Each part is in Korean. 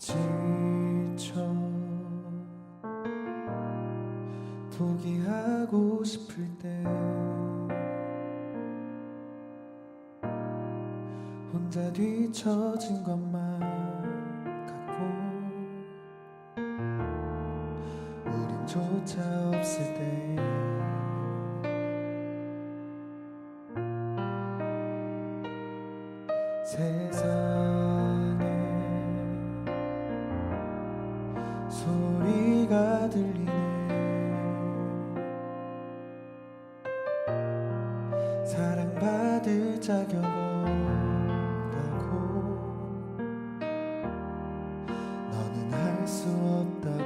지쳐 포기하고 싶을 때 혼자 뒤처진 것만 같고 우림조차 없을 때 세상에 소리가 들리네. 사랑받을 자격 없다고 너는 할 수 없다고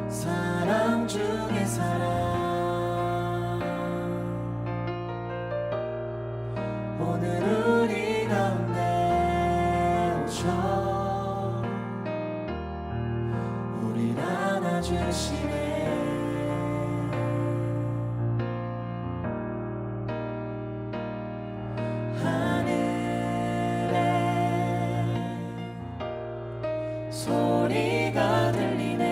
사랑 중에 사랑 오늘 우리 가운데 오셔 우릴 안아주시네. 하늘에 소리가 들리네.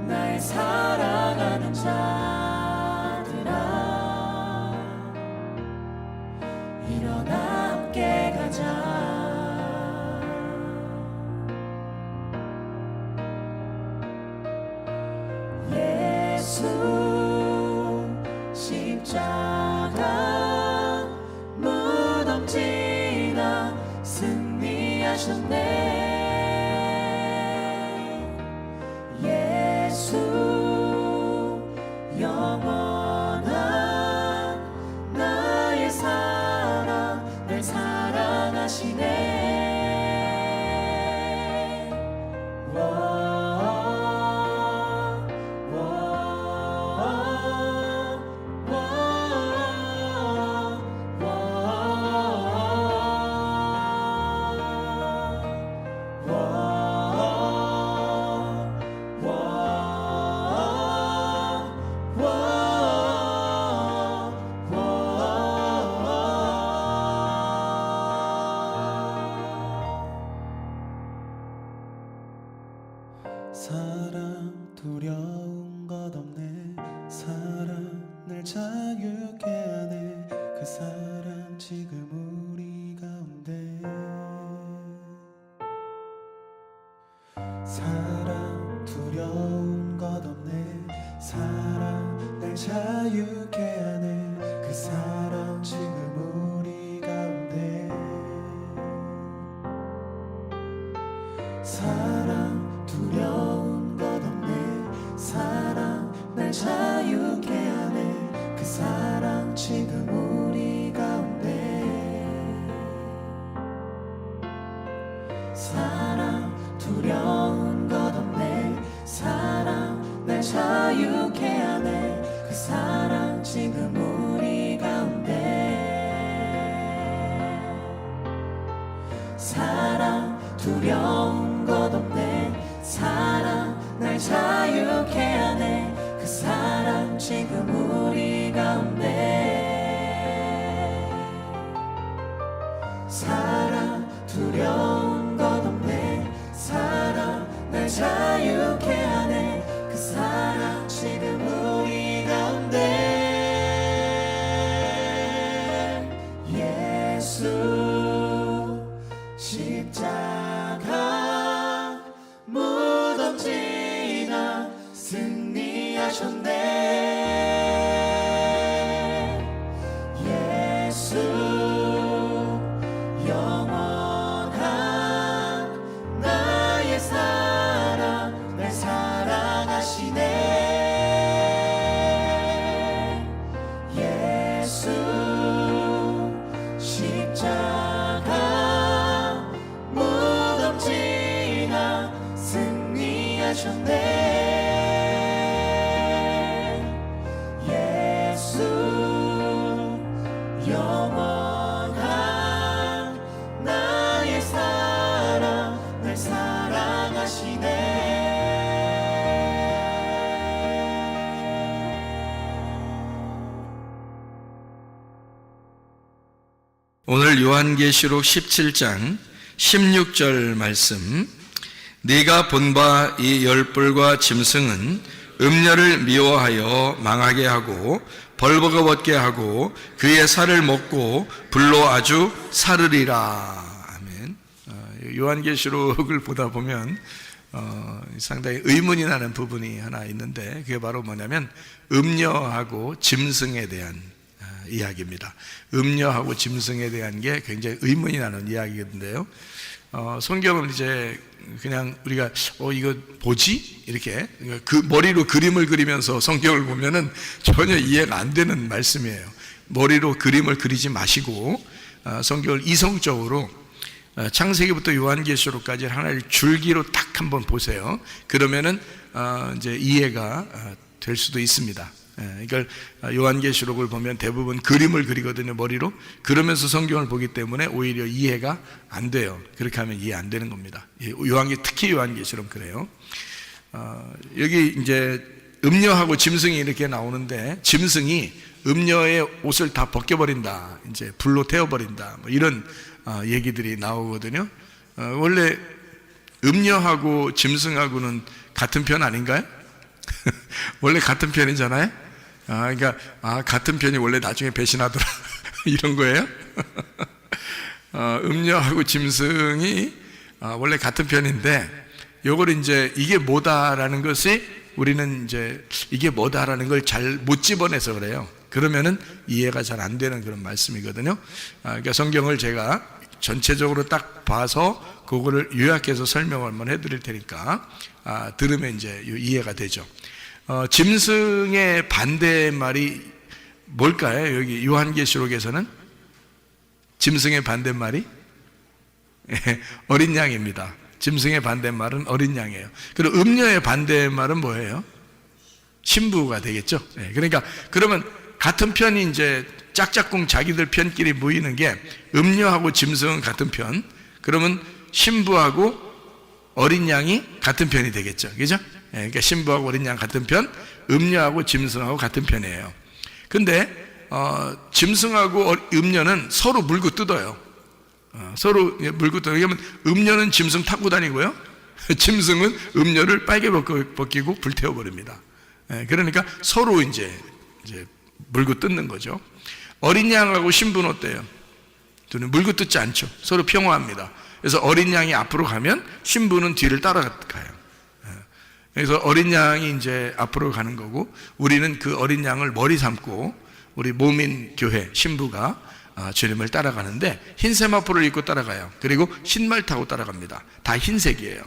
날 사랑하는 자들아 일어나 함께 가자. 예수 십자가 무덤 지나 승리하셨네. 영원한 나의 사랑 날 사랑하시네. 사랑 두려운 것 없네. 사랑 날 자유케 하네. 그 사랑 지금 우리 가운데. 사랑 두려운 것 없네. 사랑 날 자유케 하네. 그 사랑 지금 우리 가운데. 사랑 두려운 것 없네. 사랑 날 자유케 하네. 그 사랑 지금 우리 가운데. 사랑 두려운 것 없네. 사랑 날 자유케 하네. 그 사랑 지금 우리 가운데. 사랑 두려운 것 없네. 사랑 날 자유케 하네. 그 사랑 지금 우리 가운데. 사랑 두려운 것 없네. 사랑 날 자유케 하네. 그 사랑 지금 우리 가운데. 예수 십자가 무덤 지나 승리하셨네. 예수 영원한 나의 오늘 요한계시록 17장 16절 말씀. 네가 본 바 이 열불과 짐승은 음녀를 미워하여 망하게 하고 벌거벗게 하고 그의 살을 먹고 불로 아주 사르리라. 아멘. 요한계시록을 보다 보면 상당히 의문이 나는 부분이 하나 있는데, 그게 바로 뭐냐면 음녀하고 짐승에 대한 이야기입니다. 음녀하고 짐승에 대한 게 굉장히 의문이 나는 이야기인데요. 성경은 이제 그냥 우리가 이거 뭐지? 이렇게 그 머리로 그림을 그리면서 성경을 보면은 전혀 이해가 안 되는 말씀이에요. 머리로 그림을 그리지 마시고 성경을 이성적으로 창세기부터 요한계시록까지 하나의 줄기로 딱 한번 보세요. 그러면은 이제 이해가 될 수도 있습니다. 그러니까 요한계시록을 보면 대부분 그림을 그리거든요, 머리로. 그러면서 성경을 보기 때문에 오히려 이해가 안 돼요. 그렇게 하면 이해 안 되는 겁니다. 특히 요한계시록 그래요. 여기 이제 음녀하고 짐승이 이렇게 나오는데, 짐승이 음녀의 옷을 다 벗겨버린다, 이제 불로 태워버린다, 뭐 이런 얘기들이 나오거든요. 원래 음녀하고 짐승하고는 같은 편 아닌가요? 원래 같은 편이잖아요. 그러니까 같은 편이 원래 나중에 배신하더라 이런 거예요. 음녀하고 짐승이 원래 같은 편인데, 요걸 이제 이게 뭐다라는 것이 우리는 이제 이게 뭐다라는 걸 잘 못 집어내서 그래요. 그러면은 이해가 잘 안 되는 그런 말씀이거든요. 그러니까 성경을 제가 전체적으로 딱 봐서 그거를 요약해서 설명을 한번 해드릴 테니까 들으면 이제 이해가 되죠. 짐승의 반대말이 뭘까요? 여기 요한계시록에서는 짐승의 반대말이 어린 양입니다. 짐승의 반대말은 어린 양이에요. 그리고 음녀의 반대말은 뭐예요? 신부가 되겠죠. 그러니까 그러면 같은 편이 이제 짝짝꿍 자기들 편끼리 모이는 게, 음녀하고 짐승은 같은 편, 그러면 신부하고 어린 양이 같은 편이 되겠죠. 그죠? 그러니까 신부하고 어린 양 같은 편, 음녀하고 짐승하고 같은 편이에요. 근데 짐승하고 음녀는 서로 물고 뜯어요. 서로 물고 뜯어요. 그러면 음녀는 짐승 타고 다니고요, 짐승은 음녀를 빨개 벗기고 불태워버립니다. 그러니까 서로 이제 물고 뜯는 거죠. 어린 양하고 신부는 어때요? 둘은 물고 뜯지 않죠. 서로 평화합니다. 그래서 어린 양이 앞으로 가면 신부는 뒤를 따라가요. 그래서 어린 양이 이제 앞으로 가는 거고, 우리는 그 어린 양을 머리 삼고 우리 모민 교회 신부가 주님을 따라가는데, 흰 세마포를 입고 따라가요. 그리고 흰말 타고 따라갑니다. 다 흰색이에요.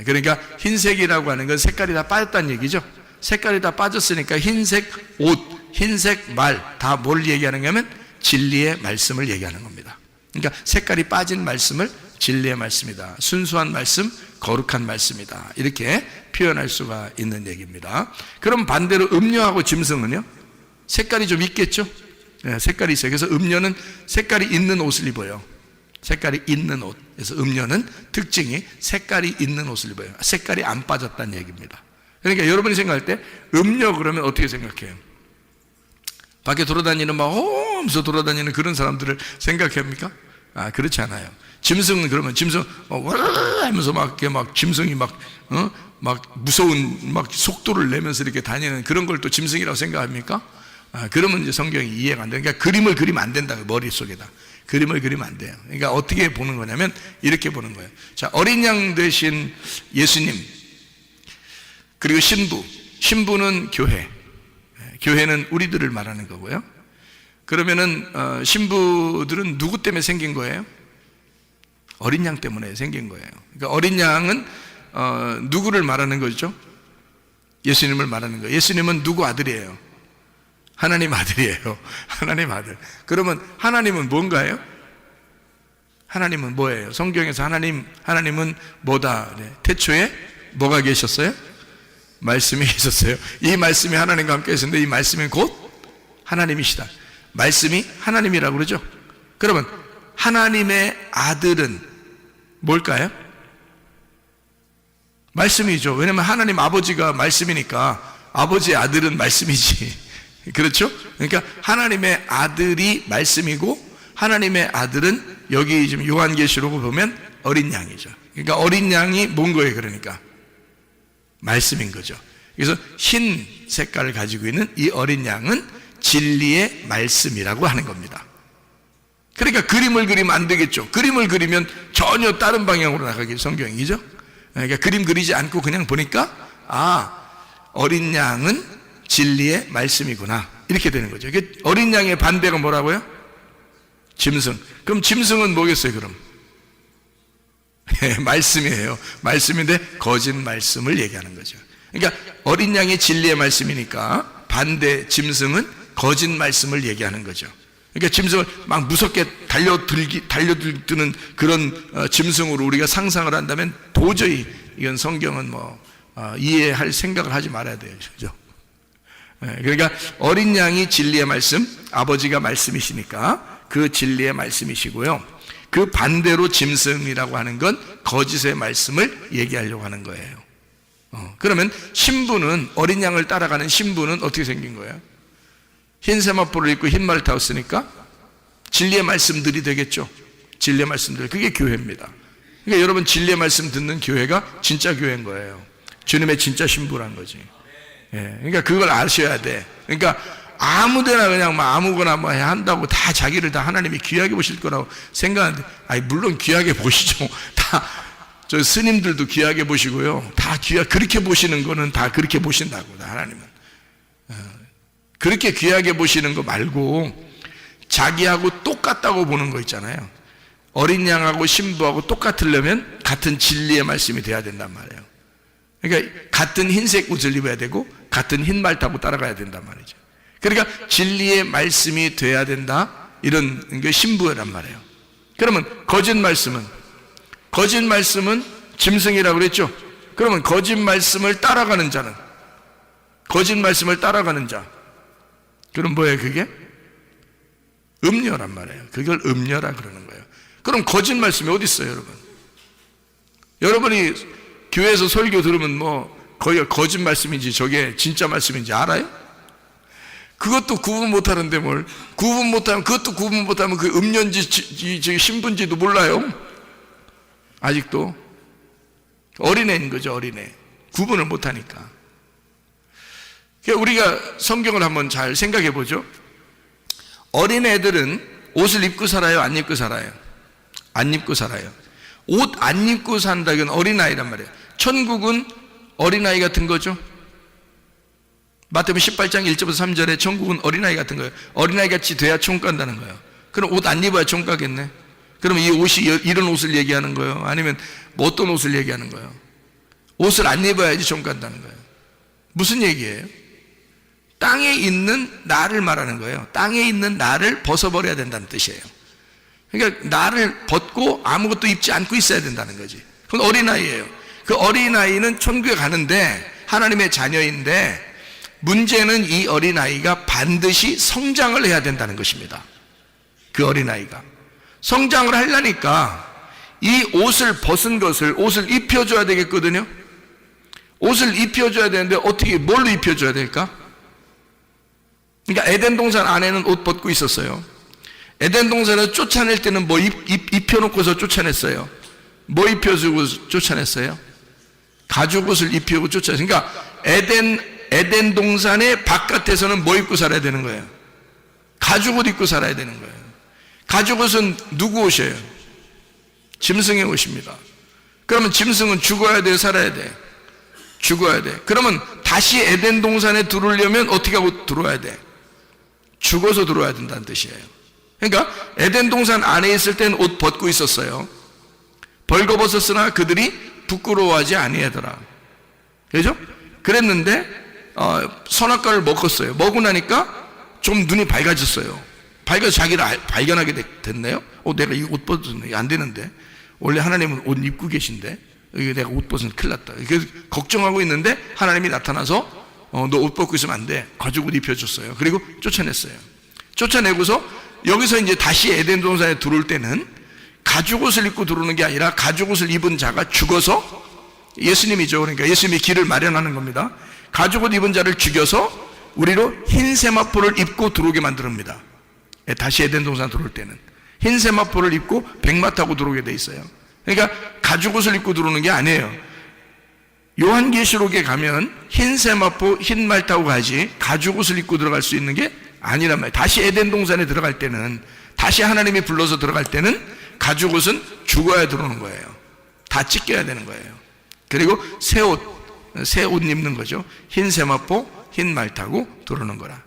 그러니까 흰색이라고 하는 건 색깔이 다 빠졌다는 얘기죠. 색깔이 다 빠졌으니까 흰색 옷, 흰색 말, 다 뭘 얘기하는 거냐면 진리의 말씀을 얘기하는 겁니다. 그러니까 색깔이 빠진 말씀을 진리의 말씀이다, 순수한 말씀, 거룩한 말씀이다, 이렇게 표현할 수가 있는 얘기입니다. 그럼 반대로 음녀하고 짐승은요? 색깔이 좀 있겠죠? 색깔이 있어요. 그래서 음녀는 색깔이 있는 옷을 입어요. 색깔이 있는 옷. 그래서 음녀는 특징이 색깔이 있는 옷을 입어요. 색깔이 안 빠졌다는 얘기입니다. 그러니까 여러분이 생각할 때 음녀 그러면 어떻게 생각해요? 밖에 돌아다니는 막 하면서 돌아다니는 그런 사람들을 생각합니까? 그렇지 않아요. 짐승은 그러면 짐승 하면서 막 짐승이 막 무서운 막 속도를 내면서 이렇게 다니는 그런 걸 또 짐승이라고 생각합니까? 그러면 이제 성경이 이해가 안 돼요. 그러니까 그림을 그리면 안 된다, 머릿속에다. 그림을 그리면 안 돼요. 그러니까 어떻게 보는 거냐면 이렇게 보는 거예요. 자, 어린 양 대신 예수님, 그리고 신부는 교회, 교회는 우리들을 말하는 거고요. 그러면은 신부들은 누구 때문에 생긴 거예요? 어린 양 때문에 생긴 거예요. 그러니까 어린 양은 누구를 말하는 거죠? 예수님을 말하는 거예요. 예수님은 누구 아들이에요? 하나님 아들이에요. 하나님 아들. 그러면 하나님은 뭔가요? 하나님은 뭐예요? 성경에서 하나님은 뭐다? 태초에 뭐가 계셨어요? 말씀이 계셨어요. 이 말씀이 하나님과 함께 계셨는데, 이 말씀이 곧 하나님이시다. 말씀이 하나님이라고 그러죠. 그러면 하나님의 아들은 뭘까요? 말씀이죠. 왜냐하면 하나님 아버지가 말씀이니까 아버지의 아들은 말씀이지. 그렇죠? 그러니까 하나님의 아들이 말씀이고 하나님의 아들은 여기 지금 요한계시록을 보면 어린 양이죠. 그러니까 어린 양이 뭔 거예요? 그러니까 말씀인 거죠. 그래서 흰 색깔을 가지고 있는 이 어린 양은 진리의 말씀이라고 하는 겁니다. 그러니까 그림을 그리면 안 되겠죠. 그림을 그리면 전혀 다른 방향으로 나가게 성경이죠. 그러니까 그림 그리지 않고 그냥 보니까 어린 양은 진리의 말씀이구나, 이렇게 되는 거죠. 어린 양의 반대가 뭐라고요? 짐승. 그럼 짐승은 뭐겠어요? 그럼 말씀이에요. 말씀인데 거짓 말씀을 얘기하는 거죠. 그러니까 어린 양이 진리의 말씀이니까 반대 짐승은 거짓 말씀을 얘기하는 거죠. 그러니까 짐승을 막 무섭게 달려드는 그런 짐승으로 우리가 상상을 한다면 도저히 이건 성경은 이해할 생각을 하지 말아야 돼요. 그죠? 그러니까 어린 양이 진리의 말씀, 아버지가 말씀이시니까 그 진리의 말씀이시고요. 그 반대로 짐승이라고 하는 건 거짓의 말씀을 얘기하려고 하는 거예요. 그러면 신부는, 어린 양을 따라가는 신부는 어떻게 생긴 거예요? 흰 세마포를 입고 흰 말을 타고 쓰니까 진리의 말씀들이 되겠죠. 진리의 말씀들, 그게 교회입니다. 그러니까 여러분, 진리의 말씀 듣는 교회가 진짜 교회인 거예요. 주님의 진짜 신부란 거지. 그러니까 그걸 아셔야 돼. 그러니까 아무데나 그냥 아무거나 한다고 다 자기를 다 하나님이 귀하게 보실 거라고 생각하는데, 물론 귀하게 보시죠. 다 저 스님들도 귀하게 보시고요. 다 그렇게 보시는 거는 다 그렇게 보신다고, 하나님은. 그렇게 귀하게 보시는 거 말고 자기하고 똑같다고 보는 거 있잖아요. 어린 양하고 신부하고 똑같으려면 같은 진리의 말씀이 돼야 된단 말이에요. 그러니까 같은 흰색 옷을 입어야 되고 같은 흰 말 타고 따라가야 된단 말이죠. 그러니까 진리의 말씀이 돼야 된다, 이런 게 신부란 말이에요. 그러면 거짓 말씀은 짐승이라고 그랬죠. 그러면 거짓 말씀을 따라가는 자는, 거짓 말씀을 따라가는 자, 그럼 뭐예요? 그게 음녀란 말이에요. 그걸 음녀라 그러는 거예요. 그럼 거짓 말씀이 어디 있어요, 여러분? 여러분이 교회에서 설교 들으면 거기가 거짓 말씀인지 저게 진짜 말씀인지 알아요? 그것도 구분 못하는데 뭘 구분 못하면, 그것도 구분 못하면 그 음녀인지 신부인지도 몰라요. 아직도 어린애인 거죠. 어린애. 구분을 못하니까. 우리가 성경을 한번 잘 생각해 보죠. 어린애들은 옷을 입고 살아요? 안 입고 살아요? 안 입고 살아요. 옷 안 입고 산다는 어린아이란 말이에요. 천국은 어린아이 같은 거죠. 마태복음 18장 1절부터 3절에 천국은 어린아이 같은 거예요. 어린아이 같이 돼야 총 간다는 거예요. 그럼 옷 안 입어야 총 가겠네. 그럼 이 옷이 이런 옷을 얘기하는 거예요? 아니면 어떤 옷을 얘기하는 거예요? 옷을 안 입어야지 총 간다는 거예요. 무슨 얘기예요? 땅에 있는 나를 말하는 거예요. 땅에 있는 나를 벗어버려야 된다는 뜻이에요. 그러니까 나를 벗고 아무것도 입지 않고 있어야 된다는 거지. 그건 어린아이예요. 그 어린아이는 천국에 가는데 하나님의 자녀인데, 문제는 이 어린아이가 반드시 성장을 해야 된다는 것입니다. 그 어린아이가 성장을 하려니까 이 옷을 벗은 것을, 옷을 입혀줘야 되겠거든요. 옷을 입혀줘야 되는데 어떻게, 뭘로 입혀줘야 될까? 그러니까 에덴 동산 안에는 옷 벗고 있었어요. 에덴 동산을 쫓아낼 때는 뭐 입혀놓고서 쫓아냈어요. 뭐 입혀주고 쫓아냈어요? 가죽 옷을 입히고 쫓아냈어요. 그러니까 에덴 동산의 바깥에서는 뭐 입고 살아야 되는 거예요? 가죽 옷 입고 살아야 되는 거예요. 가죽 옷은 누구 옷이에요? 짐승의 옷입니다. 그러면 짐승은 죽어야 돼요? 살아야 돼? 죽어야 돼. 그러면 다시 에덴 동산에 들어오려면 어떻게 하고 들어와야 돼? 죽어서 들어와야 된다는 뜻이에요. 그러니까 에덴 동산 안에 있을 때는 옷 벗고 있었어요. 벌거벗었으나 그들이 부끄러워하지 아니하더라. 그죠? 그랬는데 선악과를 먹었어요. 먹고 나니까 좀 눈이 밝아졌어요. 밝아서 자기를 발견하게 됐네요. 내가 이 옷 벗었네. 안 되는데. 원래 하나님은 옷 입고 계신데 이게 내가 옷 벗으면 큰일 났다. 그래서 걱정하고 있는데 하나님이 나타나서 너 옷 벗고 있으면 안 돼. 가죽 옷 입혀줬어요. 그리고 쫓아냈어요. 쫓아내고서 여기서 이제 다시 에덴 동산에 들어올 때는 가죽 옷을 입고 들어오는 게 아니라 가죽 옷을 입은 자가 죽어서, 예수님이죠. 그러니까 예수님이 길을 마련하는 겁니다. 가죽 옷 입은 자를 죽여서 우리로 흰 세마포를 입고 들어오게 만듭니다. 다시 에덴 동산 들어올 때는. 흰 세마포를 입고 백마 타고 들어오게 돼 있어요. 그러니까 가죽 옷을 입고 들어오는 게 아니에요. 요한계시록에 가면 흰 세마포, 흰 말 타고 가지 가죽 옷을 입고 들어갈 수 있는 게 아니란 말이에요. 다시 에덴 동산에 들어갈 때는, 다시 하나님이 불러서 들어갈 때는 가죽 옷은 죽어야 들어오는 거예요. 다 찢겨야 되는 거예요. 그리고 새 옷 입는 거죠. 흰 세마포, 흰 말 타고 들어오는 거라.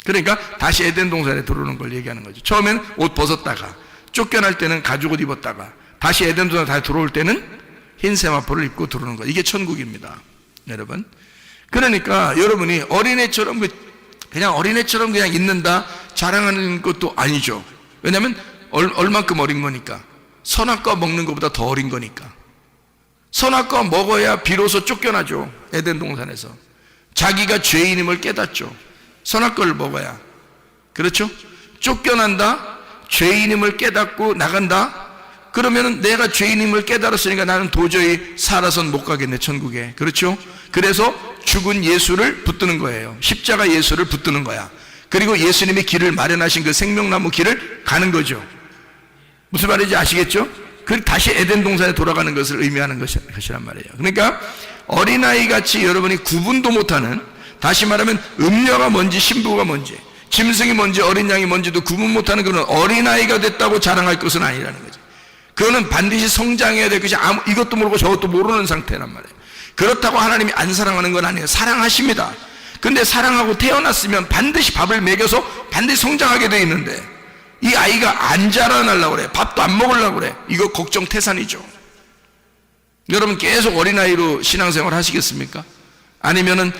그러니까 다시 에덴 동산에 들어오는 걸 얘기하는 거죠. 처음엔 옷 벗었다가, 쫓겨날 때는 가죽 옷 입었다가, 다시 에덴 동산에 다시 들어올 때는 흰 세마포를 입고 들어오는 거. 이게 천국입니다, 여러분. 그러니까 여러분이 어린애처럼 그냥 있는다 자랑하는 것도 아니죠. 왜냐하면 얼만큼 어린 거니까. 선악과 먹는 것보다 더 어린 거니까. 선악과 먹어야 비로소 쫓겨나죠, 에덴 동산에서. 자기가 죄인임을 깨닫죠, 선악과를 먹어야. 그렇죠? 쫓겨난다, 죄인임을 깨닫고 나간다. 그러면은 내가 죄인임을 깨달았으니까 나는 도저히 살아선 못 가겠네, 천국에. 그렇죠? 그래서 죽은 예수를 붙드는 거예요. 십자가 예수를 붙드는 거야. 그리고 예수님이 길을 마련하신 그 생명나무 길을 가는 거죠. 무슨 말인지 아시겠죠? 그 다시 에덴 동산에 돌아가는 것을 의미하는 것이란 말이에요. 그러니까 어린아이 같이 여러분이 구분도 못하는, 다시 말하면 음녀가 뭔지 신부가 뭔지, 짐승이 뭔지 어린 양이 뭔지도 구분 못하는 그런 어린아이가 됐다고 자랑할 것은 아니라는 거죠. 그거는 반드시 성장해야 될 것이 이것도 모르고 저것도 모르는 상태란 말이에요. 그렇다고 하나님이 안 사랑하는 건 아니에요. 사랑하십니다. 근데 사랑하고 태어났으면 반드시 밥을 먹여서 반드시 성장하게 돼 있는데, 이 아이가 안 자라나려고 그래, 밥도 안 먹으려고 그래. 이거 걱정 태산이죠. 여러분 계속 어린아이로 신앙생활 하시겠습니까? 아니면은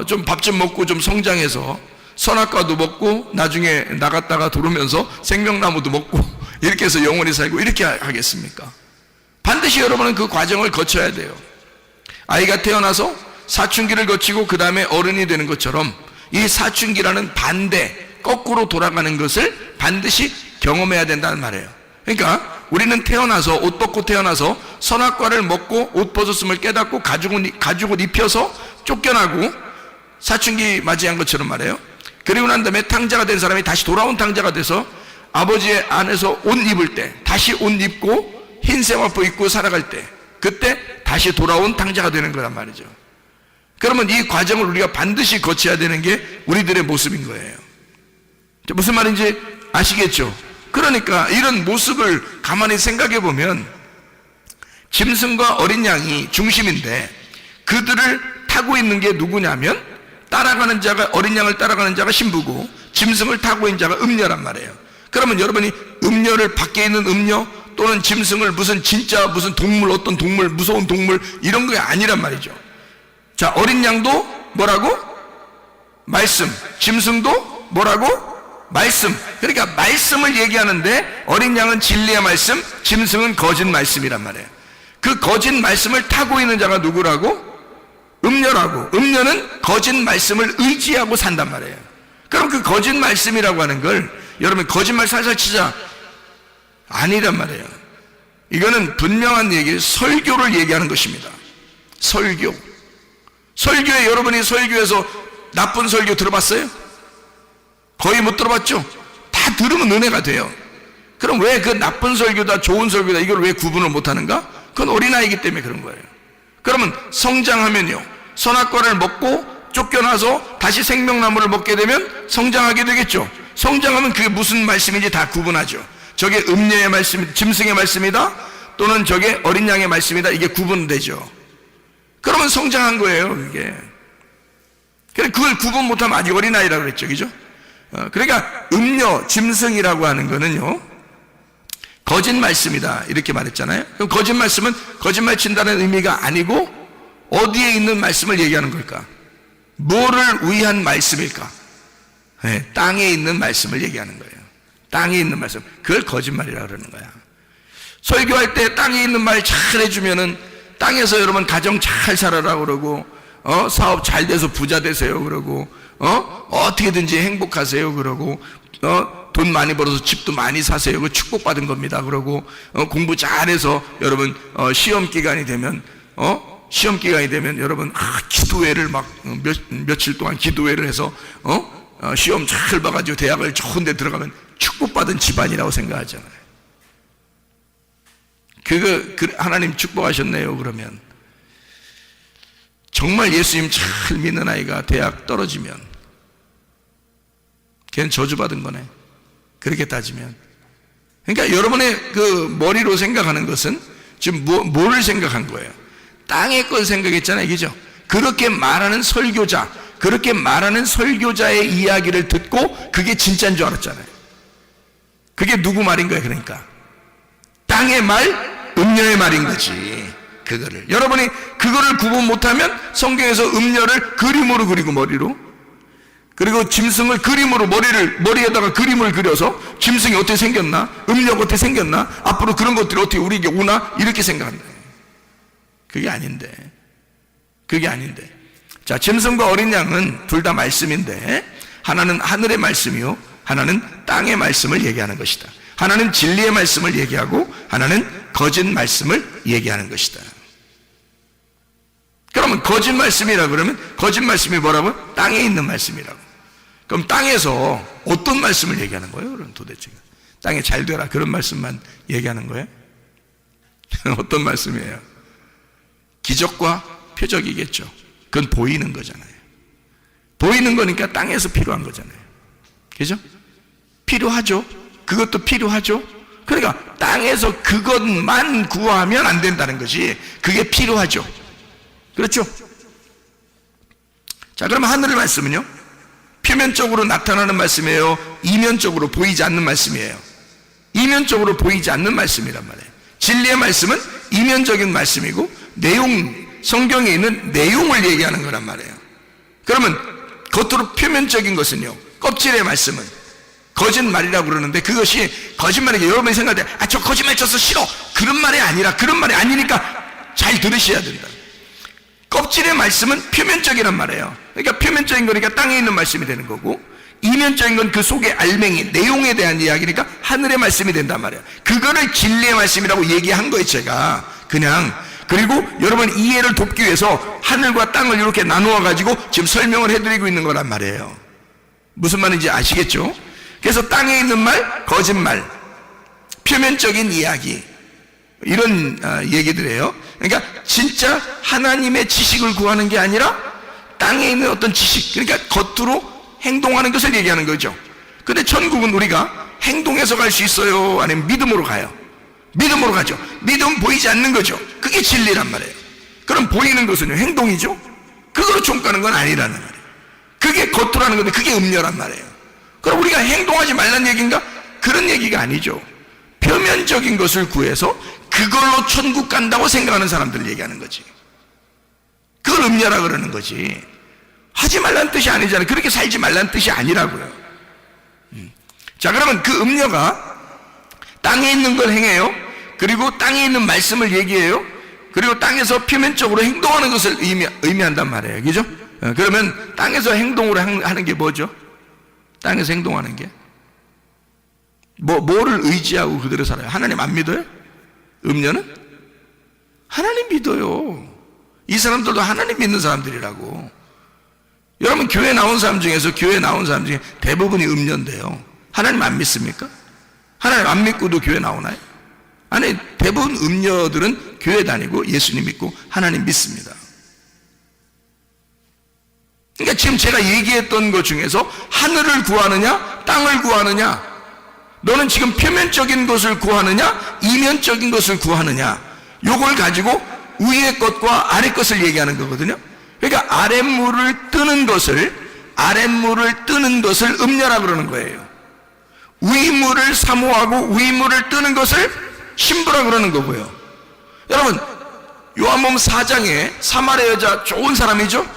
좀 밥 좀 먹고 좀 성장해서 선악과도 먹고 나중에 나갔다가 들어오면서 생명나무도 먹고 이렇게 해서 영원히 살고 이렇게 하겠습니까? 반드시 여러분은 그 과정을 거쳐야 돼요. 아이가 태어나서 사춘기를 거치고 그 다음에 어른이 되는 것처럼 이 사춘기라는 반대, 거꾸로 돌아가는 것을 반드시 경험해야 된다는 말이에요. 그러니까 우리는 태어나서, 옷 벗고 태어나서 선악과를 먹고 옷 벗었음을 깨닫고 가죽 옷 입혀서 쫓겨나고 사춘기 맞이한 것처럼 말이에요. 그리고 난 다음에 탕자가 된 사람이 다시 돌아온 탕자가 돼서 아버지의 안에서 옷 입을 때, 다시 옷 입고 흰 세마포 입고 살아갈 때, 그때 다시 돌아온 탕자가 되는 거란 말이죠. 그러면 이 과정을 우리가 반드시 거쳐야 되는 게 우리들의 모습인 거예요. 무슨 말인지 아시겠죠? 그러니까 이런 모습을 가만히 생각해 보면 짐승과 어린 양이 중심인데, 그들을 타고 있는 게 누구냐면, 따라가는 자가, 어린 양을 따라가는 자가 신부고 짐승을 타고 있는 자가 음녀란 말이에요. 그러면 여러분이 음녀를, 밖에 있는 음녀 또는 짐승을 무슨 동물, 어떤 동물, 무서운 동물 이런 게 아니란 말이죠. 자, 어린 양도 뭐라고? 말씀. 짐승도 뭐라고? 말씀. 그러니까 말씀을 얘기하는데 어린 양은 진리의 말씀, 짐승은 거짓 말씀이란 말이에요. 그 거짓 말씀을 타고 있는 자가 누구라고? 음녀라고. 음녀는 거짓 말씀을 의지하고 산단 말이에요. 그럼 그 거짓 말씀이라고 하는 걸 여러분 거짓말 살살 치자 아니란 말이에요. 이거는 분명한 얘기, 설교를 얘기하는 것입니다. 설교에, 여러분이 설교에서 나쁜 설교 들어봤어요? 거의 못 들어봤죠? 다 들으면 은혜가 돼요. 그럼 왜 그 나쁜 설교다 좋은 설교다 이걸 왜 구분을 못하는가? 그건 어린아이기 때문에 그런 거예요. 그러면 성장하면요, 선악과를 먹고 쫓겨나서 다시 생명나무를 먹게 되면 성장하게 되겠죠. 성장하면 그게 무슨 말씀인지 다 구분하죠. 저게 음녀의 말씀, 짐승의 말씀이다 또는 저게 어린 양의 말씀이다, 이게 구분되죠. 그러면 성장한 거예요, 이게. 그걸 구분 못하면 아직 어린아이라고 그랬죠, 그죠? 그러니까 음녀, 짐승이라고 하는 거는요, 거짓 말씀이다 이렇게 말했잖아요. 그럼 거짓 말씀은 거짓말 친다는 의미가 아니고 어디에 있는 말씀을 얘기하는 걸까? 뭐를 위한 말씀일까? 네, 땅에 있는 말씀을 얘기하는 거예요. 땅에 있는 말씀, 그걸 거짓말이라고 그러는 거야. 설교할 때 땅에 있는 말 잘 해주면은 땅에서 여러분 가정 잘 살아라 그러고, 사업 잘 돼서 부자 되세요 그러고, 어떻게든지 행복하세요 그러고, 돈 많이 벌어서 집도 많이 사세요, 그 축복받은 겁니다 그러고, 공부 잘해서 여러분 시험 기간이 되면 여러분 기도회를 막 며칠 동안 기도회를 해서 시험 잘 봐가지고 대학을 좋은 데 들어가면 축복받은 집안이라고 생각하잖아요. 하나님 축복하셨네요. 그러면 정말 예수님 잘 믿는 아이가 대학 떨어지면 걔는 저주받은 거네. 그렇게 따지면. 그러니까 여러분의 그 머리로 생각하는 것은 지금 뭐를 생각한 거예요? 땅의 걸 생각했잖아요. 그죠? 그렇게 말하는 설교자, 그렇게 말하는 설교자의 이야기를 듣고 그게 진짜인 줄 알았잖아요. 그게 누구 말인 거예요? 그러니까 땅의 말, 음녀의 말인 거지. 그거를 여러분이 그거를 구분 못하면 성경에서 음녀를 그림으로 그리고 머리로, 그리고 짐승을 그림으로 머리에다가 그림을 그려서 짐승이 어떻게 생겼나, 음녀가 어떻게 생겼나, 앞으로 그런 것들이 어떻게 우리에게 오나 이렇게 생각한다. 그게 아닌데. 자, 짐승과 어린 양은 둘 다 말씀인데 하나는 하늘의 말씀이요, 하나는 땅의 말씀을 얘기하는 것이다. 하나는 진리의 말씀을 얘기하고 하나는 거짓 말씀을 얘기하는 것이다. 그러면 거짓 말씀이라 그러면 거짓 말씀이 뭐라고요? 땅에 있는 말씀이라고. 그럼 땅에서 어떤 말씀을 얘기하는 거예요? 그럼 도대체 땅에 잘 되라 그런 말씀만 얘기하는 거예요? 어떤 말씀이에요? 기적과 표적이겠죠. 그건 보이는 거잖아요. 보이는 거니까 땅에서 필요한 거잖아요. 그죠? 필요하죠. 그것도 필요하죠. 그러니까 땅에서 그것만 구하면 안 된다는 것이, 그게 필요하죠. 그렇죠? 자, 그럼 하늘의 말씀은요? 표면적으로 나타나는 말씀이에요? 이면적으로 보이지 않는 말씀이에요? 이면적으로 보이지 않는 말씀이란 말이에요. 진리의 말씀은 이면적인 말씀이고 성경에 있는 내용을 얘기하는 거란 말이에요. 그러면 겉으로 표면적인 것은요, 껍질의 말씀은 거짓말이라고 그러는데, 그것이 거짓말이게 여러분이 생각할 때 저 거짓말 쳤어 싫어, 그런 말이 아니라, 그런 말이 아니니까 잘 들으셔야 된다. 껍질의 말씀은 표면적이란 말이에요. 그러니까 표면적인 거니까 땅에 있는 말씀이 되는 거고, 이면적인 건 그 속의 알맹이, 내용에 대한 이야기니까 하늘의 말씀이 된단 말이에요. 그거를 진리의 말씀이라고 얘기한 거예요, 제가. 그냥. 그리고 여러분 이해를 돕기 위해서 하늘과 땅을 이렇게 나누어 가지고 지금 설명을 해드리고 있는 거란 말이에요. 무슨 말인지 아시겠죠? 그래서 땅에 있는 말, 거짓말, 표면적인 이야기, 이런 얘기들이에요. 그러니까 진짜 하나님의 지식을 구하는 게 아니라 땅에 있는 어떤 지식, 그러니까 겉으로 행동하는 것을 얘기하는 거죠. 근데 천국은 우리가 행동해서 갈 수 있어요? 아니면 믿음으로 가요? 믿음으로 가죠. 믿음 보이지 않는 거죠. 그게 진리란 말이에요. 그럼 보이는 것은요, 행동이죠. 그거로 총가는 건 아니라는 말이에요. 그게 겉으로 하는 건데 그게 음녀란 말이에요. 그럼 우리가 행동하지 말라는 얘기인가? 그런 얘기가 아니죠. 표면적인 것을 구해서 그걸로 천국 간다고 생각하는 사람들을 얘기하는 거지. 그걸 음녀라 그러는 거지. 하지 말라는 뜻이 아니잖아요. 그렇게 살지 말라는 뜻이 아니라고요. 자, 그러면 그 음녀가 땅에 있는 걸 행해요. 그리고 땅에 있는 말씀을 얘기해요. 그리고 땅에서 표면적으로 행동하는 것을 의미한단 말이에요. 그죠? 그러면 땅에서 행동으로 하는 게 뭐죠? 땅에서 행동하는 게 뭐를 의지하고 그대로 살아요? 하나님 안 믿어요? 음녀는? 하나님 믿어요. 이 사람들도 하나님 믿는 사람들이라고. 여러분 교회 나온 사람 중에 대부분이 음녀인데요, 하나님 안 믿습니까? 하나님 안 믿고도 교회 나오나요? 아니, 대부분 음녀들은 교회 다니고 예수님 믿고 하나님 믿습니다. 그러니까 지금 제가 얘기했던 것 중에서 하늘을 구하느냐 땅을 구하느냐, 너는 지금 표면적인 것을 구하느냐 이면적인 것을 구하느냐, 요걸 가지고 위의 것과 아래 것을 얘기하는 거거든요. 그러니까 아랫물을 뜨는 것을 음녀라 그러는 거예요. 위물을 사모하고 위물을 뜨는 것을 신부라 그러는 거고요. 여러분 요한복음 4장에 사마리아 여자 좋은 사람이죠?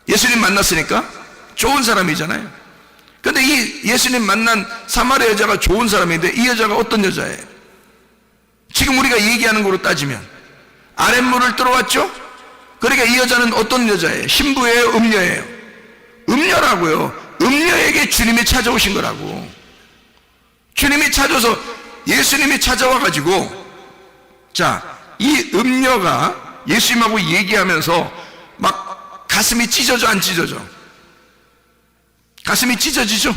예수님 만났으니까 좋은 사람이잖아요. 근데 이 예수님 만난 사마리아 여자가 좋은 사람인데 이 여자가 어떤 여자예요? 지금 우리가 얘기하는 거로 따지면 아랫물을 들어왔죠? 그러니까 이 여자는 어떤 여자예요? 신부예요? 음녀예요? 음녀라고요. 음녀에게 주님이 찾아오신 거라고. 주님이 찾아서 예수님이 찾아와 가지고, 자, 이 음녀가 예수님하고 얘기하면서 막 가슴이 찢어져 안 찢어져? 가슴이 찢어지죠?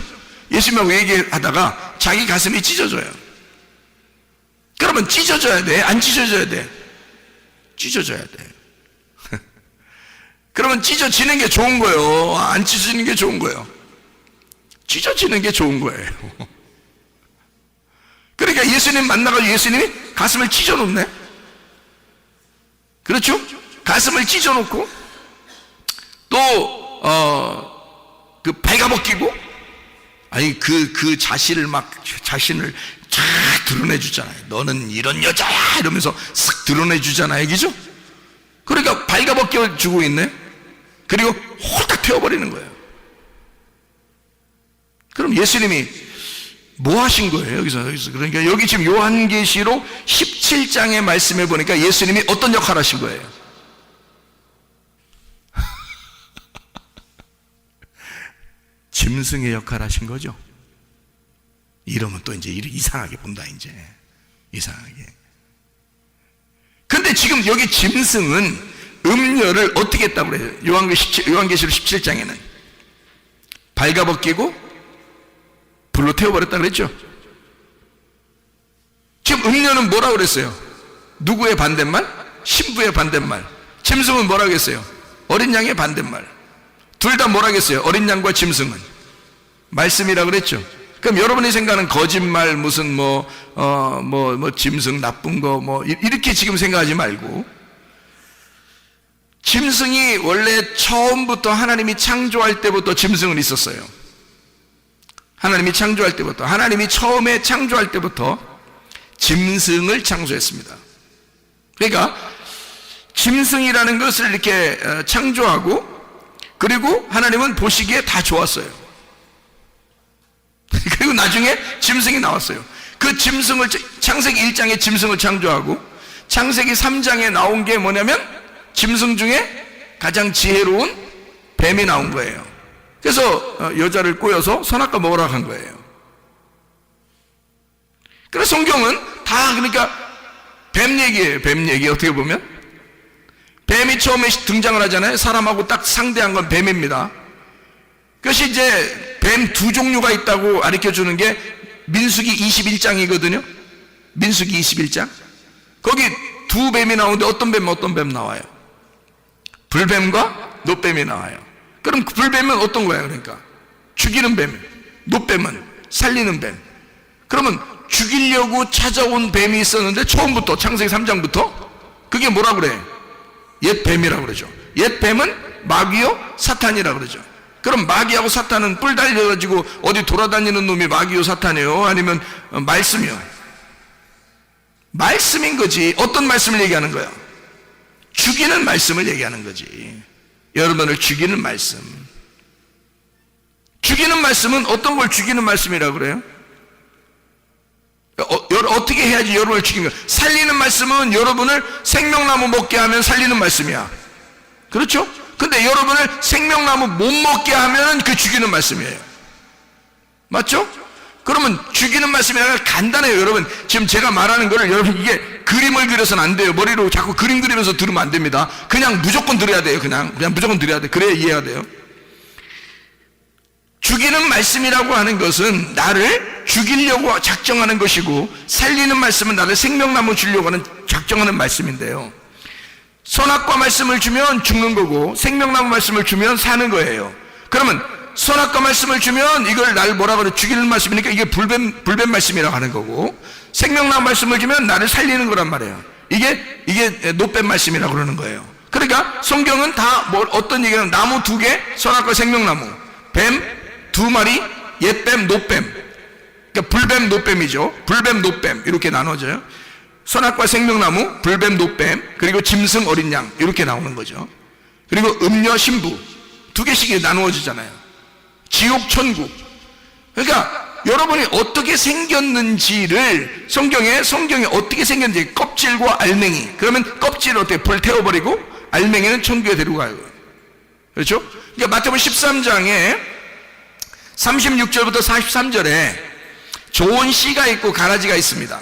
예수님하고 얘기하다가 자기 가슴이 찢어져요. 그러면 찢어져야 돼? 안 찢어져야 돼? 찢어져야 돼. 그러면 찢어지는 게 좋은 거예요? 안 찢어지는 게 좋은 거예요? 찢어지는 게 좋은 거예요. 그러니까 예수님 만나가지고 예수님이 가슴을 찢어놓네? 그렇죠? 가슴을 찢어놓고 또 그 발가벗기고 아니 그 자신을 쫙 드러내주잖아요. 너는 이런 여자야 이러면서 싹 드러내주잖아요. 그죠? 그러니까 발가벗겨주고 있네. 그리고 홀딱 태워버리는 거예요. 그럼 예수님이 뭐 하신 거예요? 여기서 그러니까 여기 지금 요한계시록 17장의 말씀에 보니까 예수님이 어떤 역할을 하신 거예요? 짐승의 역할을 하신 거죠. 이러면 또 이제 이상하게 본다. 이제 이상하게. 근데 지금 여기 짐승은 음녀를 어떻게 했다고 그래요? 요한계시록 17장에는 발가벗기고 불로 태워버렸다 그랬죠. 지금 음녀는 뭐라고 그랬어요? 누구의 반대말? 신부의 반대말. 짐승은 뭐라고 했어요? 어린 양의 반대말. 둘 다 뭐라고 했어요? 어린 양과 짐승은 말씀이라고 그랬죠. 그럼 여러분이 생각하는 거짓말 무슨 짐승 나쁜 거 이렇게 지금 생각하지 말고, 짐승이 원래 처음부터 하나님이 창조할 때부터 짐승은 있었어요. 하나님이 창조할 때부터, 하나님이 처음에 창조할 때부터 짐승을 창조했습니다. 그러니까 짐승이라는 것을 이렇게 창조하고, 그리고 하나님은 보시기에 다 좋았어요. 그리고 나중에 짐승이 나왔어요. 그 짐승을, 창세기 1장에 짐승을 창조하고 창세기 3장에 나온 게 뭐냐면 짐승 중에 가장 지혜로운 뱀이 나온 거예요. 그래서 여자를 꼬여서 선악과 먹으라고 한 거예요. 그래서 성경은 다 그러니까 뱀 얘기예요. 뱀 얘기. 어떻게 보면 뱀이 처음에 등장을 하잖아요. 사람하고 딱 상대한 건 뱀입니다. 그것이 이제 뱀 두 종류가 있다고 가르쳐주는 게 민수기 21장이거든요. 민수기 21장. 거기 두 뱀이 나오는데 어떤 뱀 나와요? 불뱀과 노뱀이 나와요. 그럼 불뱀은 어떤 거예요? 그러니까 죽이는 뱀, 노뱀은 살리는 뱀. 그러면 죽이려고 찾아온 뱀이 있었는데 처음부터 창세기 3장부터 그게 뭐라 그래? 옛 뱀이라고 그러죠. 옛 뱀은 마귀요 사탄이라고 그러죠. 그럼 마귀하고 사탄은 뿔 달려가지고 어디 돌아다니는 놈이 마귀요 사탄이에요? 아니면 말씀이요? 말씀인 거지. 어떤 말씀을 얘기하는 거야? 죽이는 말씀을 얘기하는 거지. 여러분을 죽이는 말씀. 죽이는 말씀은 어떤 걸 죽이는 말씀이라고 그래요? 어떻게 해야지 여러분을 죽이는 거야? 살리는 말씀은 여러분을 생명나무 먹게 하면 살리는 말씀이야. 그렇죠? 근데 여러분을 생명나무 못 먹게 하면 그 죽이는 말씀이에요. 맞죠? 그러면 죽이는 말씀이 아니라 간단해요. 여러분 지금 제가 말하는 거를 여러분 이게 그림을 그려서는 안 돼요. 머리로 자꾸 그림 그리면서 들으면 안 됩니다. 그냥 무조건 들어야 돼요. 그냥 무조건 들어야 돼. 그래야 이해가 돼요. 죽이는 말씀이라고 하는 것은 나를 죽이려고 작정하는 것이고, 살리는 말씀은 나를 생명나무 주려고 하는 작정하는 말씀인데요. 선악과 말씀을 주면 죽는 거고 생명나무 말씀을 주면 사는 거예요. 그러면 선악과 말씀을 주면 이걸 날 뭐라 그래? 죽이는 말씀이니까 이게 불뱀 말씀이라고 하는 거고, 생명나무 말씀을 주면 나를 살리는 거란 말이에요. 이게 노뱀 말씀이라고 그러는 거예요. 그러니까 성경은 다 어떤 얘기는 나무 두 개, 선악과 생명나무, 뱀 두 마리, 옛뱀, 노뱀. 그러니까 불뱀, 노뱀이죠. 불뱀, 노뱀 이렇게 나눠져요. 선악과 생명나무, 불뱀, 노뱀, 그리고 짐승, 어린 양 이렇게 나오는 거죠. 그리고 음녀, 신부 두 개씩 나누어지잖아요. 지옥, 천국. 그러니까 여러분이 어떻게 생겼는지를 성경에 어떻게 생겼는지, 껍질과 알맹이. 그러면 껍질을 어떻게 불 태워버리고 알맹이는 천국에 데리고 가요. 그렇죠? 그러니까 마태복음 13장에 36절부터 43절에 좋은 씨가 있고 가라지가 있습니다.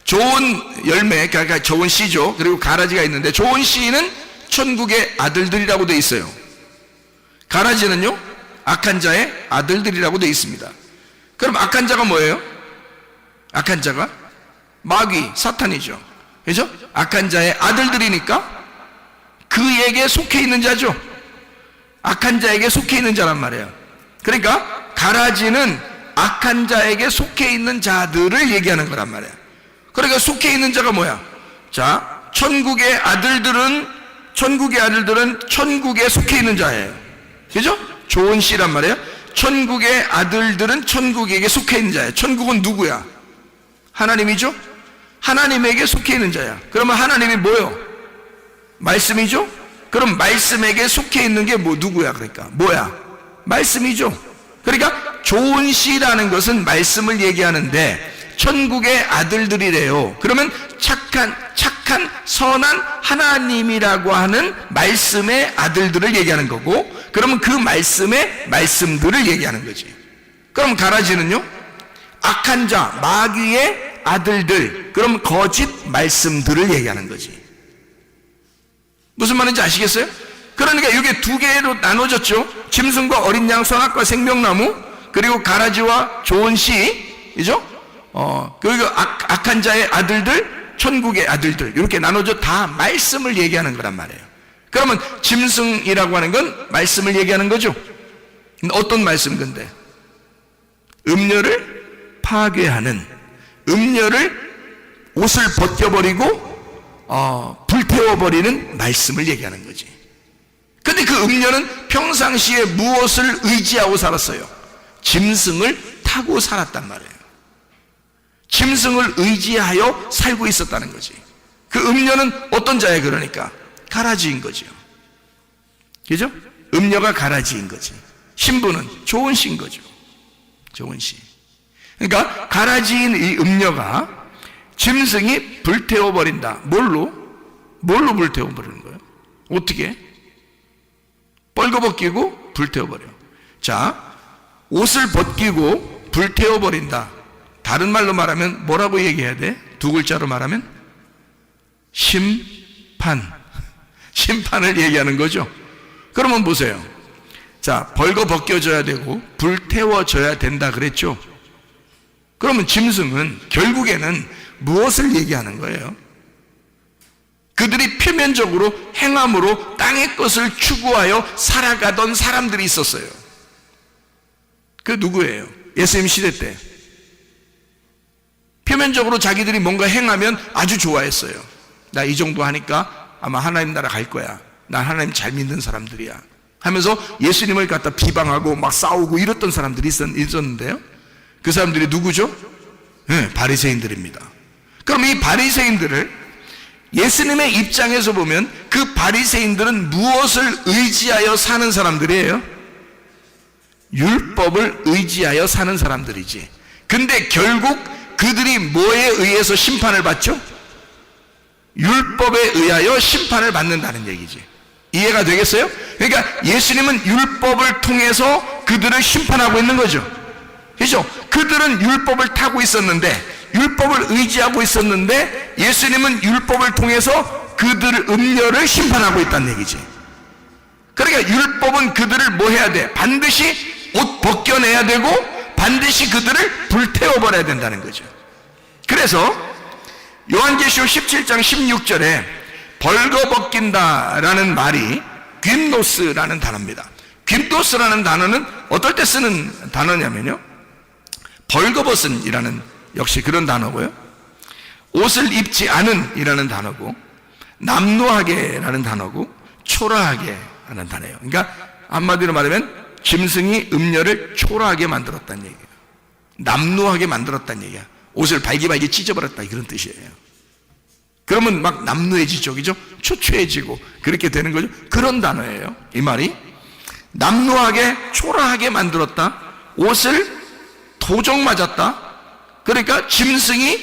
좋은 열매, 그러니까 좋은 씨죠. 그리고 가라지가 있는데, 좋은 씨는 천국의 아들들이라고 되어 있어요. 가라지는요, 악한 자의 아들들이라고 되어 있습니다. 그럼 악한 자가 뭐예요? 악한 자가 마귀, 사탄이죠. 그죠? 악한 자의 아들들이니까 그에게 속해 있는 자죠. 악한 자에게 속해 있는 자란 말이에요. 그러니까 가라지는 악한 자에게 속해 있는 자들을 얘기하는 거란 말이에요. 그러니까 속해 있는 자가 뭐야? 자, 천국의 아들들은 천국에 속해 있는 자예요. 그죠? 좋은 씨란 말이에요. 천국의 아들들은 천국에게 속해 있는 자예요. 천국은 누구야? 하나님이죠? 하나님에게 속해 있는 자야. 그러면 하나님이 뭐요? 말씀이죠? 그럼 말씀에게 속해 있는 게 누구야? 그러니까 뭐야? 말씀이죠. 그러니까 좋은 씨라는 것은 말씀을 얘기하는데 천국의 아들들이래요. 그러면 착한 선한 하나님이라고 하는 말씀의 아들들을 얘기하는 거고, 그러면 그 말씀의 말씀들을 얘기하는 거지. 그럼 가라지는요? 악한 자, 마귀의 아들들, 그럼 거짓 말씀들을 얘기하는 거지. 무슨 말인지 아시겠어요? 그러니까 이게 두 개로 나눠졌죠. 짐승과 어린 양, 선악과 생명나무, 그리고 가라지와 좋은 씨이죠. 그리고 악한 자의 아들들, 천국의 아들들, 이렇게 나눠져 다 말씀을 얘기하는 거란 말이에요. 그러면 짐승이라고 하는 건 말씀을 얘기하는 거죠. 어떤 말씀 근데? 음녀를 파괴하는, 음녀를 옷을 벗겨버리고 불태워버리는 말씀을 얘기하는 거지. 근데 그 음녀는 평상시에 무엇을 의지하고 살았어요? 짐승을 타고 살았단 말이에요. 짐승을 의지하여 살고 있었다는 거지. 그 음녀는 어떤 자예요? 그러니까 가라지인 거죠. 그죠? 음녀가 가라지인 거지. 신부는 좋은 씨인 거죠. 좋은 씨. 그러니까 가라지인 이 음녀가 짐승이 불태워버린다. 뭘로 불태워버리는 거예요? 어떻게? 뻘거벗기고 불태워버려. 자, 옷을 벗기고 불태워버린다. 다른 말로 말하면 뭐라고 얘기해야 돼? 두 글자로 말하면 심판을 얘기하는 거죠. 그러면 보세요. 자, 벌거벗겨져야 되고 불태워져야 된다 그랬죠. 그러면 짐승은 결국에는 무엇을 얘기하는 거예요? 그들이 표면적으로 행함으로 땅의 것을 추구하여 살아가던 사람들이 있었어요. 그 누구예요? 예수님 시대 때 표면적으로 자기들이 뭔가 행하면 아주 좋아했어요. 나 이 정도 하니까 아마 하나님 나라 갈 거야. 난 하나님 잘 믿는 사람들이야 하면서 예수님을 갖다 비방하고 막 싸우고 이랬던 사람들이 있었는데요. 그 사람들이 누구죠? 네, 바리새인들입니다. 그럼 이 바리새인들을 예수님의 입장에서 보면 그 바리새인들은 무엇을 의지하여 사는 사람들이에요? 율법을 의지하여 사는 사람들이지. 근데 결국 그들이 뭐에 의해서 심판을 받죠? 율법에 의하여 심판을 받는다는 얘기지. 이해가 되겠어요? 그러니까 예수님은 율법을 통해서 그들을 심판하고 있는 거죠. 그렇죠? 그들은 율법을 타고 있었는데, 율법을 의지하고 있었는데 예수님은 율법을 통해서 그들 음녀를 심판하고 있다는 얘기지. 그러니까 율법은 그들을 뭐 해야 돼? 반드시 옷 벗겨내야 되고 반드시 그들을 불태워버려야 된다는 거죠. 그래서 요한계시록 17장 16절에 벌거벗긴다라는 말이 귐노스라는 단어입니다. 귐노스라는 단어는 어떨 때 쓰는 단어냐면요, 벌거벗은 이라는 역시 그런 단어고요, 옷을 입지 않은 이라는 단어고, 남루하게 라는 단어고, 초라하게 라는 단어예요. 그러니까 한마디로 말하면 짐승이 음녀를 초라하게 만들었다는 얘기예요. 남루하게 만들었다는 얘기야. 옷을 발기발기 찢어버렸다 이런 뜻이에요. 그러면 막 남루해지죠, 그죠? 초췌해지고 그렇게 되는 거죠. 그런 단어예요. 이 말이 남루하게 초라하게 만들었다, 옷을 도적 맞았다. 그러니까 짐승이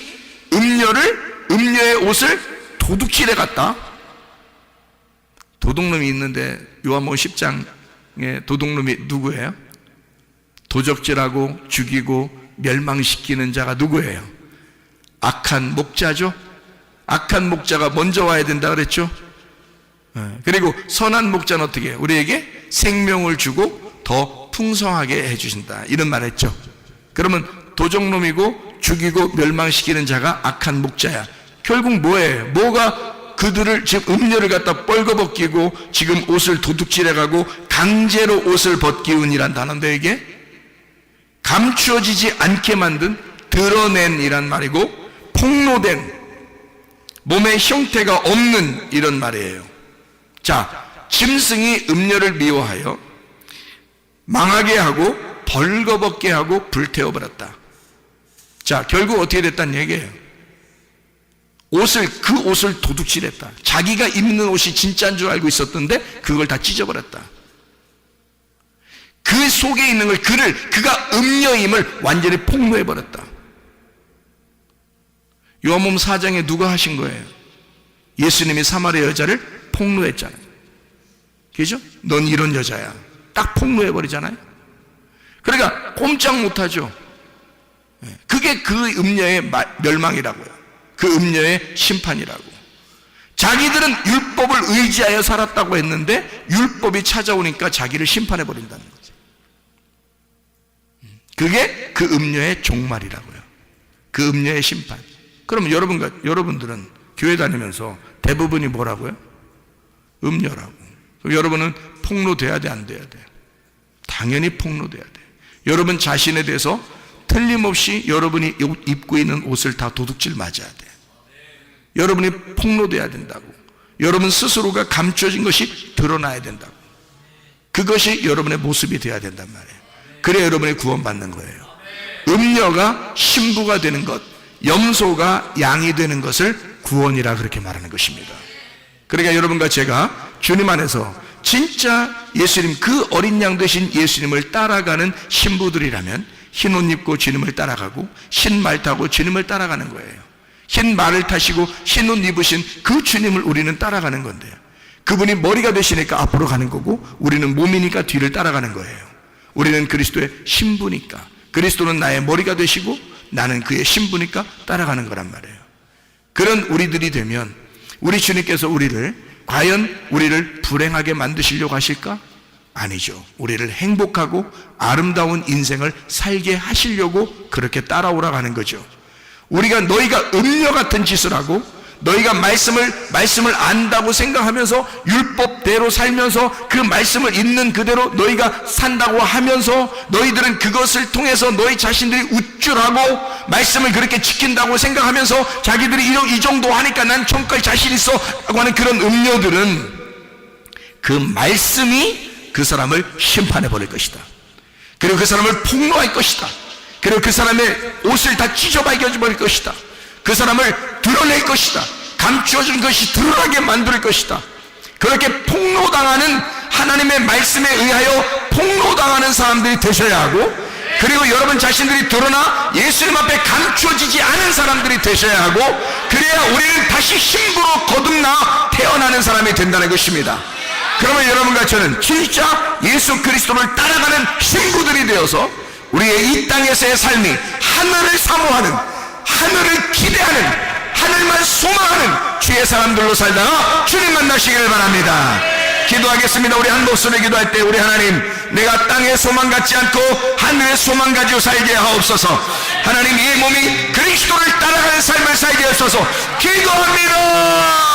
음녀의 옷을 도둑질해 갔다. 도둑놈이 있는데 요한복음 10장에 도둑놈이 누구예요? 도적질하고 죽이고 멸망시키는 자가 누구예요? 악한 목자죠. 악한 목자가 먼저 와야 된다 그랬죠. 그리고 선한 목자는 어떻게 해요? 우리에게 생명을 주고 더 풍성하게 해주신다 이런 말 했죠. 그러면 도적놈이고 죽이고 멸망시키는 자가 악한 목자야. 결국 뭐예요? 뭐가 그들을 지금 음료를 갖다 뻘거벗기고 지금 옷을 도둑질해가고 강제로 옷을 벗기운이란 단어인데, 이게 감추어지지 않게 만든, 드러낸 이란 말이고, 폭로된, 몸의 형태가 없는 이런 말이에요. 자, 짐승이 음녀를 미워하여 망하게 하고 벌거벗게 하고 불태워버렸다. 자, 결국 어떻게 됐다는 얘기예요? 그 옷을 도둑질했다. 자기가 입는 옷이 진짜인 줄 알고 있었던데 그걸 다 찢어버렸다. 그 속에 있는 걸, 그가 음녀임을 완전히 폭로해버렸다. 요한복음 4장에 누가 하신 거예요? 예수님이 사마리아 여자를 폭로했잖아요. 그죠? 넌 이런 여자야. 딱 폭로해버리잖아요. 그러니까 꼼짝 못하죠. 그게 그 음녀의 멸망이라고요. 그 음녀의 심판이라고. 자기들은 율법을 의지하여 살았다고 했는데 율법이 찾아오니까 자기를 심판해버린다는 거죠. 그게 그 음녀의 종말이라고요. 그 음녀의 심판. 그러면 여러분들은 교회 다니면서 대부분이 뭐라고요? 음녀라고. 그럼 여러분은 폭로돼야 돼, 안 돼야 돼? 당연히 폭로돼야 돼. 여러분 자신에 대해서 틀림없이 여러분이 입고 있는 옷을 다 도둑질 맞아야 돼. 여러분이 폭로돼야 된다고. 여러분 스스로가 감춰진 것이 드러나야 된다고. 그것이 여러분의 모습이 되어야 된단 말이에요. 그래야 여러분이 구원받는 거예요. 음녀가 신부가 되는 것, 염소가 양이 되는 것을 구원이라 그렇게 말하는 것입니다. 그러니까 여러분과 제가 주님 안에서 진짜 예수님, 그 어린 양 되신 예수님을 따라가는 신부들이라면 흰 옷 입고 주님을 따라가고 흰 말 타고 주님을 따라가는 거예요. 흰 말을 타시고 흰 옷 입으신 그 주님을 우리는 따라가는 건데요. 그분이 머리가 되시니까 앞으로 가는 거고 우리는 몸이니까 뒤를 따라가는 거예요. 우리는 그리스도의 신부니까, 그리스도는 나의 머리가 되시고 나는 그의 신부니까 따라가는 거란 말이에요. 그런 우리들이 되면 우리 주님께서 과연 우리를 불행하게 만드시려고 하실까? 아니죠. 우리를 행복하고 아름다운 인생을 살게 하시려고 그렇게 따라오라고 하는 거죠. 너희가 음녀 같은 짓을 하고 너희가 말씀을 안다고 생각하면서 율법대로 살면서 그 말씀을 있는 그대로 너희가 산다고 하면서 너희들은 그것을 통해서 너희 자신들이 우쭐하고 말씀을 그렇게 지킨다고 생각하면서 자기들이 이 정도 하니까 난 천국까지 자신 있어 라고 하는 그런 음녀들은 그 말씀이 그 사람을 심판해 버릴 것이다. 그리고 그 사람을 폭로할 것이다. 그리고 그 사람의 옷을 다 찢어박여 버릴 것이다. 그 사람을 드러낼 것이다. 감추어진 것이 드러나게 만들 것이다. 그렇게 폭로당하는, 하나님의 말씀에 의하여 폭로당하는 사람들이 되셔야 하고, 그리고 여러분 자신들이 드러나 예수님 앞에 감추어지지 않은 사람들이 되셔야 하고, 그래야 우리는 다시 신부로 거듭나 태어나는 사람이 된다는 것입니다. 그러면 여러분과 저는 진짜 예수 그리스도를 따라가는 신부들이 되어서 우리의 이 땅에서의 삶이 하늘을 사모하는, 하늘을 기대하는, 하늘만 소망하는 주의 사람들로 살다가 주님 만나시기를 바랍니다. 기도하겠습니다. 우리 한 목소리 기도할 때, 우리 하나님, 내가 땅의 소망 갖지 않고 하늘의 소망 가지고 살게 하옵소서. 하나님, 이 몸이 그리스도를 따라가는 삶을 살게 하옵소서. 기도합니다.